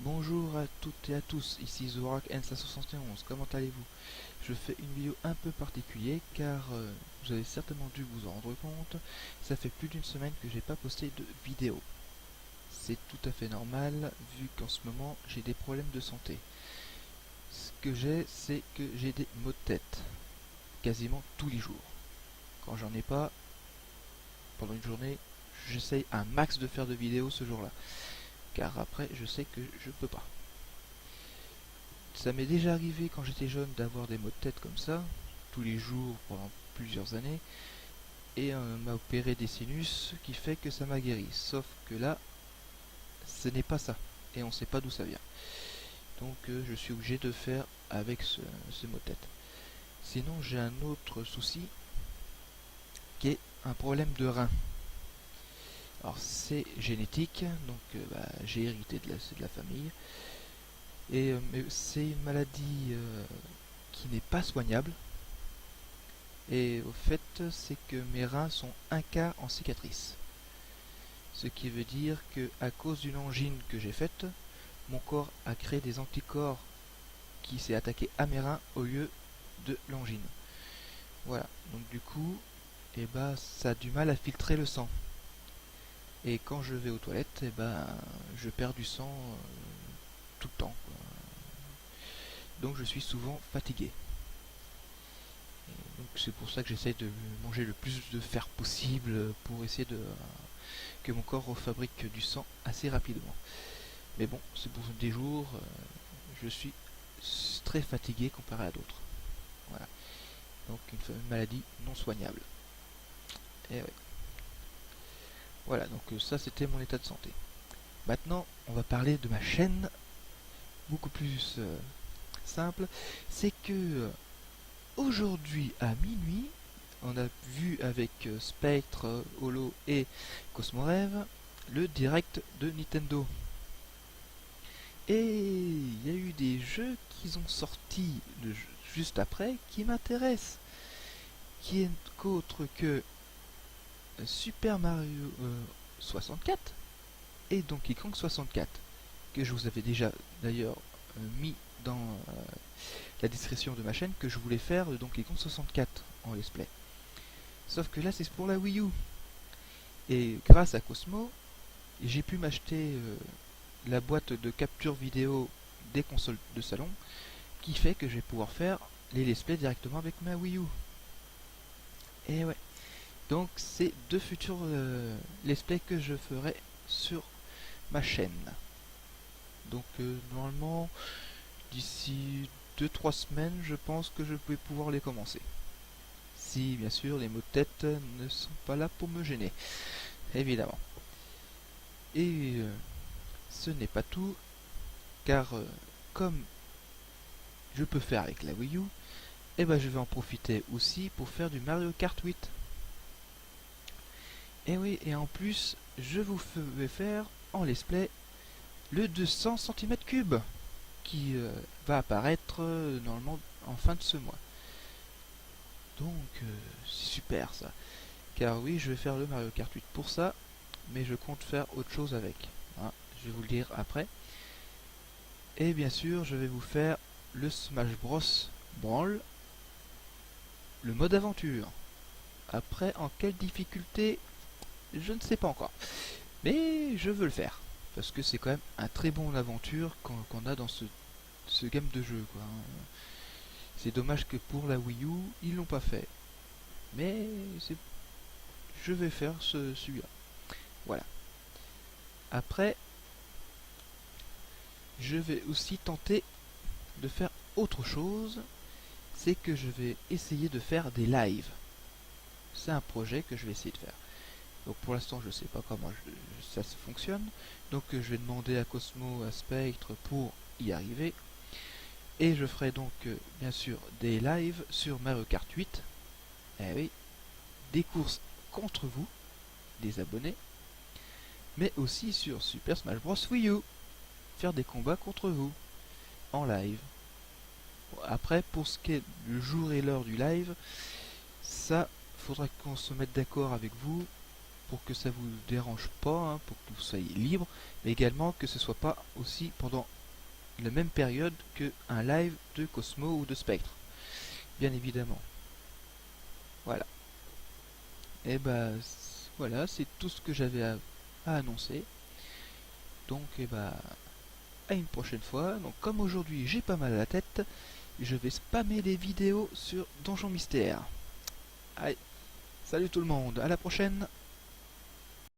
Bonjour à toutes et à tous, ici Zorak N571, comment allez-vous? Je fais une vidéo un peu particulière car vous avez certainement dû vous en rendre compte, ça fait plus d'une semaine que j'ai pas posté de vidéo. C'est tout à fait normal vu qu'en ce moment j'ai des problèmes de santé. Ce que j'ai, c'est que j'ai des maux de tête, quasiment tous les jours. Quand j'en ai pas, pendant une journée, j'essaye un max de faire de vidéos ce jour-là. Car après, je sais que je peux pas. Ça m'est déjà arrivé quand j'étais jeune d'avoir des maux de tête comme ça, tous les jours pendant plusieurs années, et on m'a opéré des sinus qui fait que ça m'a guéri. Sauf que là, ce n'est pas ça, et on ne sait pas d'où ça vient. Donc je suis obligé de faire avec ce maux de tête. Sinon j'ai un autre souci qui est un problème de rein. Alors c'est génétique, donc j'ai hérité c'est de la famille, et mais c'est une maladie qui n'est pas soignable. Et au fait, c'est que mes reins sont un quart en cicatrice. Ce qui veut dire que, à cause d'une angine que j'ai faite, mon corps a créé des anticorps qui s'est attaqué à mes reins au lieu de l'angine. Voilà. Donc du coup, ça a du mal à filtrer le sang. Et quand je vais aux toilettes, je perds du sang tout le temps, quoi. Donc je suis souvent fatigué. Donc c'est pour ça que j'essaye de manger le plus de fer possible pour essayer que mon corps refabrique du sang assez rapidement. Mais bon, c'est pour des jours, je suis très fatigué comparé à d'autres. Voilà. Donc une maladie non soignable. Et ouais. Voilà, donc ça c'était mon état de santé. Maintenant, on va parler de ma chaîne, beaucoup plus simple. C'est que aujourd'hui à minuit, on a vu avec Spectre, Holo et Cosmorêve le direct de Nintendo. Et il y a eu des jeux qui ont sorti juste après qui m'intéressent. Qui est qu'autre que Super Mario 64 et Donkey Kong 64. Que je vous avais déjà d'ailleurs mis dans la description de ma chaîne que je voulais faire de Donkey Kong 64 en let's play. Sauf que là c'est pour la Wii U. Et grâce à Cosmo, j'ai pu m'acheter la boîte de capture vidéo des consoles de salon qui fait que je vais pouvoir faire les let's play directement avec ma Wii U. Et ouais. Donc c'est deux futurs let's play que je ferai sur ma chaîne. Donc normalement d'ici 2-3 semaines je pense que je vais pouvoir les commencer. Si bien sûr les maux de tête ne sont pas là pour me gêner. Évidemment. Et ce n'est pas tout, car comme je peux faire avec la Wii U, je vais en profiter aussi pour faire du Mario Kart 8. Et oui, et en plus, je vous vais faire en let's play le 200 cm3 qui va apparaître normalement en fin de ce mois. Donc, c'est super ça. Car oui, je vais faire le Mario Kart 8 pour ça, mais je compte faire autre chose avec. Hein, je vais vous le dire après. Et bien sûr, je vais vous faire le Smash Bros Brawl, le mode aventure. Après, en quelle difficulté, je ne sais pas encore. Mais je veux le faire. Parce que c'est quand même un très bon aventure qu'on a dans ce game de jeu, quoi. C'est dommage que pour la Wii U, ils l'ont pas fait. Mais je vais faire celui-là. Voilà. Après, je vais aussi tenter de faire autre chose. C'est que je vais essayer de faire des lives. C'est un projet que je vais essayer de faire. Donc pour l'instant je ne sais pas comment ça se fonctionne. Donc je vais demander à Cosmo, à Spectre pour y arriver. Et je ferai donc bien sûr des lives sur Mario Kart 8. Eh oui, des courses contre vous, des abonnés. Mais aussi sur Super Smash Bros Wii U. Faire des combats contre vous en live. Bon, après pour ce qui est du jour et l'heure du live, ça faudra qu'on se mette d'accord avec vous pour que ça vous dérange pas, hein, pour que vous soyez libre, mais également que ce soit pas aussi pendant la même période que un live de Cosmo ou de Spectre, bien évidemment. Voilà. Et bah voilà, c'est tout ce que j'avais à annoncer. Donc et bah à une prochaine fois. Donc comme aujourd'hui j'ai pas mal à la tête, je vais spammer les vidéos sur Donjon Mystère. Allez, salut tout le monde, à la prochaine.